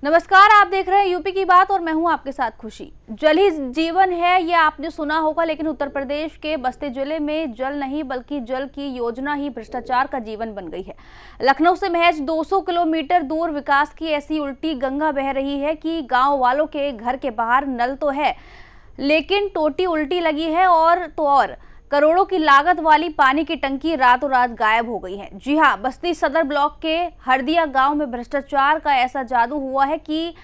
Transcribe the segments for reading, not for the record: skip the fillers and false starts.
नमस्कार, आप देख रहे हैं यूपी की बात और मैं हूं आपके साथ खुशी। जल ही जीवन है, ये आपने सुना होगा, लेकिन उत्तर प्रदेश के बस्ती जिले में जल नहीं बल्कि जल की योजना ही भ्रष्टाचार का जीवन बन गई है। लखनऊ से महज 200 किलोमीटर दूर विकास की ऐसी उल्टी गंगा बह रही है कि गांव वालों के घर के बाहर नल तो है, लेकिन टोटी उल्टी लगी है और करोड़ों की लागत वाली पानी की टंकी रातों रात गायब हो गई है। जी हां, बस्ती सदर ब्लॉक के हरदिया गांव में भ्रष्टाचार का ऐसा जादू हुआ है कि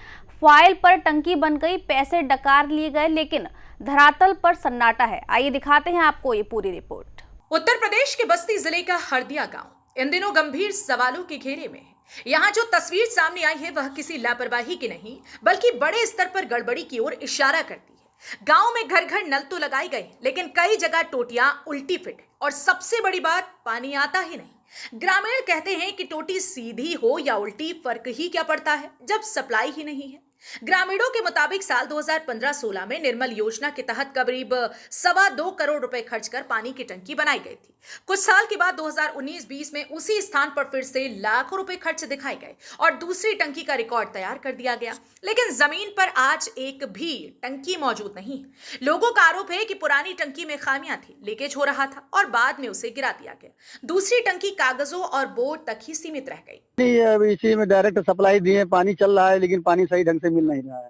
फाइल पर टंकी बन गई, पैसे डकार लिए गए, लेकिन धरातल पर सन्नाटा है। आइए दिखाते हैं आपको ये पूरी रिपोर्ट। उत्तर प्रदेश के बस्ती जिले का हरदिया गांव इन दिनों गंभीर सवालों के घेरे में है। यहाँ जो तस्वीर सामने आई है वह किसी लापरवाही की नहीं बल्कि बड़े स्तर पर गड़बड़ी की ओर इशारा करती है। गांव में घर घर नल तो लगाए गए, लेकिन कई जगह टोटियां उल्टी फिट और सबसे बड़ी बात, पानी आता ही नहीं। ग्रामीण कहते हैं कि टोटी सीधी हो या उल्टी, फर्क ही क्या पड़ता है जब सप्लाई ही नहीं है। ग्रामीणों के मुताबिक साल 2015-16 में निर्मल योजना के तहत करीब 2.25 करोड़ रुपए खर्च कर पानी की टंकी बनाई गई थी। कुछ साल के बाद 2019-20 में उसी स्थान पर फिर से लाखों रुपए खर्च दिखाए गए और दूसरी टंकी का रिकॉर्ड तैयार कर दिया गया, लेकिन जमीन पर आज एक भी टंकी मौजूद नहीं। लोगों का आरोप है कि पुरानी टंकी में खामियां थी, लीकेज हो रहा था और बाद में उसे गिरा दिया गया। दूसरी टंकी कागजों और बोर्ड तक ही सीमित रह गई। अब इसी में डायरेक्ट सप्लाई दिए, पानी चल रहा है, लेकिन पानी सही ढंग से मिल नहीं रहा है।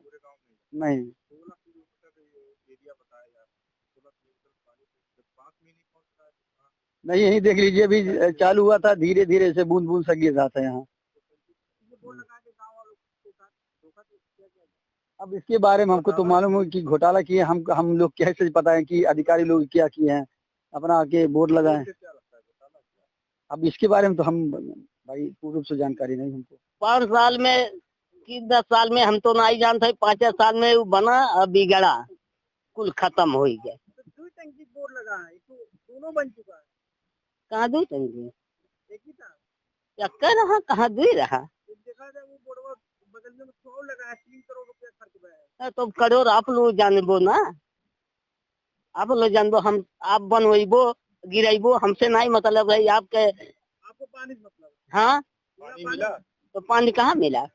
नहीं, नहीं, यही देख लीजिए, अभी चालू हुआ था, धीरे धीरे से बूंद बूंद सा गिर रहा था यहाँ। अब इसके बारे में हमको तो मालूम है कि घोटाला किए, हम लोग कैसे पता है कि अधिकारी लोग क्या किए हैं, अपना आके बोर्ड लगाए। अब इसके बारे में तो हम भाई पूर्ण रूप से जानकारी नहीं हमको। 5 साल में कि 10 साल में हम तो नहीं जानते, 5 साल में वो बना और बिगड़ा, कुल खत्म हो गया। दो टंकी बोर्ड लगा है, तो दोनों बन चुका है। कहाँ दो टंकी एक ही था, चक्कर रहा, कहाँ दो रहा। देखा जाए वो बोर्ड बगल में तो लगा है, 3 करोड़ रुपया खर्च हुआ है। तो करोड़ आप लोग जानबो ना, आप लोग जानबो, हम आप बनवेबो गिराइबो, हमसे नहीं मतलब है। आपको पानी से मतलब? हाँ, पानी मिला तो पानी कहाँ मिला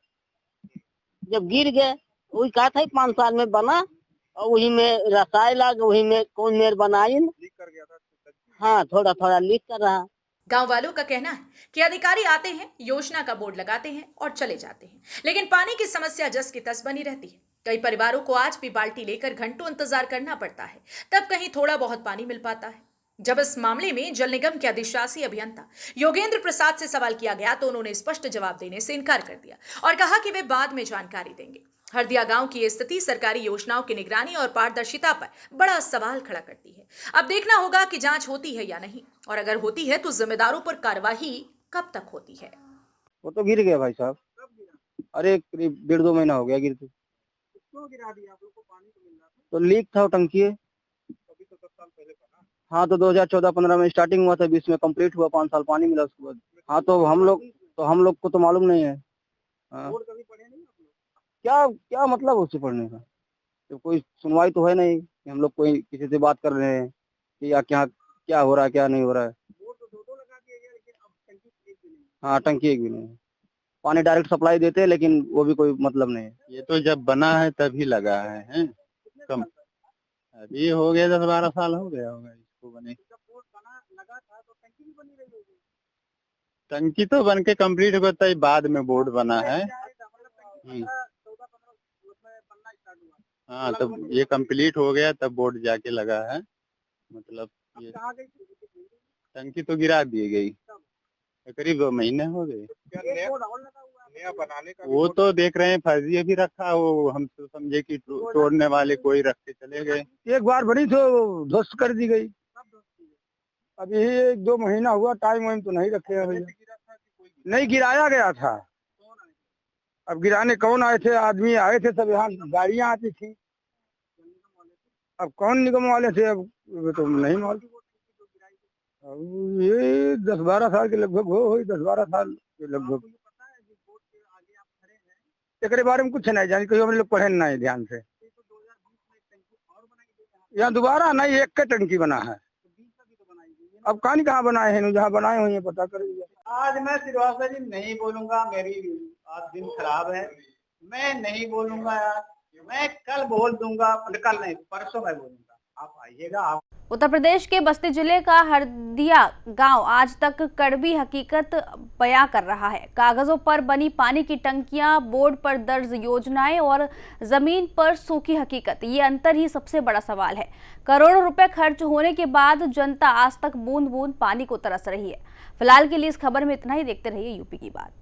जब गिर गए। वही कहा था 5 साल में बना और वही में रसाय लग, वही में कौन मेर बनाई, लीक कर गया था। हाँ थोड़ा थोड़ा लीक कर रहा। गांव वालों का कहना है कि अधिकारी आते हैं, योजना का बोर्ड लगाते हैं और चले जाते हैं, लेकिन पानी की समस्या जस की तस बनी रहती है। कई परिवारों को आज भी बाल्टी लेकर घंटों इंतजार करना पड़ता है, तब कहीं थोड़ा बहुत पानी मिल पाता है। जब इस मामले में जल निगम के अधिशासी अभियंता योगेंद्र प्रसाद से सवाल किया गया तो उन्होंने स्पष्ट जवाब देने से इनकार कर दिया और कहा कि वे बाद में जानकारी देंगे। हरदिया गांव की ये स्थिति सरकारी योजनाओं की निगरानी और पारदर्शिता पर बड़ा सवाल खड़ा करती है। अब देखना होगा कि जांच होती है या नहीं, और अगर होती है तो जिम्मेदारों पर कार्रवाई कब तक होती है। वो तो गिर गया भाई साहब। कब गिरा? अरे करीब 1.5-2 महीना हो गया गिरते। क्यों गिरा दिया? आप लोग को पानी तो मिल रहा था। तो लीक था वो टंकी। अभी तो 10 साल पहले का ना। हाँ, तो 2014-15 में स्टार्टिंग हुआ था, 20 में कंप्लीट हुआ, 5 साल पानी मिला उसके बाद। हाँ, तो हम लोग को तो मालूम नहीं है। हाँ। कभी पढ़े नहीं आप लोग? क्या क्या मतलब उससे पढ़ने का? तो कोई सुनवाई तो है नहीं कि हम लोग कोई किसी से बात कर रहे हैं कि या क्या हो रहा है, क्या नहीं हो रहा है। बोर्ड तो 2 लगा दिया गया, लेकिन अब टंकी एक भी नहीं। हाँ, टंकी एक भी नहीं है। पानी डायरेक्ट सप्लाई देते हैं, लेकिन वो भी कोई मतलब नहीं है। ये तो जब बना है तभी लगा है कम। अभी हो गया 10-12 साल हो गया होगा इसको बने। जब बोर्ड बना लगा था तो टंकी भी बनी रही होगी। टंकी तो बन के कम्प्लीट होता है, बाद में बोर्ड बना है। हाँ, तब ये कंप्लीट हो गया तब बोर्ड जाके लगा है। मतलब ये टंकी तो गिरा दी गई, करीब 2 महीने हो गए। नया बनाने का वो तो देख रहे हैं फर्जी भी रखा, वो हम तो समझे कि तोड़ने वाले कोई रख के चले गए। एक बार बनी तो ध्वस्त कर दी गई। अभी 1-2 महीना हुआ, टाइम वाइम तो नहीं रखे हैं भैया। नहीं गिराया गया था। अब गिराने कौन आए थे? आदमी आए थे सब, यहाँ गाड़ियाँ आती थी। अब कौन निगम वाले थे, अब तो नहीं मालूम। अब ये 10-12 साल के लगभग हो, 10-12 साल के लगभग। एक बारे में कुछ नहीं जानी, कहीं हम लोग पढ़े नहीं ध्यान से। यहाँ दोबारा नहीं, एक का टंकी बना है। अब कहाँ बनाए हैं, जहाँ बनाए हुए हैं पता करिए। आज मैं श्रीवास्तव जी नहीं बोलूंगा, मेरी आज दिन खराब है। मैं नहीं बोलूंगा यार, मैं कल बोल दूंगा, कल नहीं परसों मैं बोलूंगा, आप आइएगा। आप उत्तर प्रदेश के बस्ती जिले का हरदिया गांव आज तक कड़वी हकीकत बयां कर रहा है। कागजों पर बनी पानी की टंकियां, बोर्ड पर दर्ज योजनाएं और जमीन पर सूखी हकीकत, ये अंतर ही सबसे बड़ा सवाल है। करोड़ों रुपए खर्च होने के बाद जनता आज तक बूंद बूंद पानी को तरस रही है। फिलहाल के लिए इस खबर में इतना ही। देखते रहिए यूपी की बात।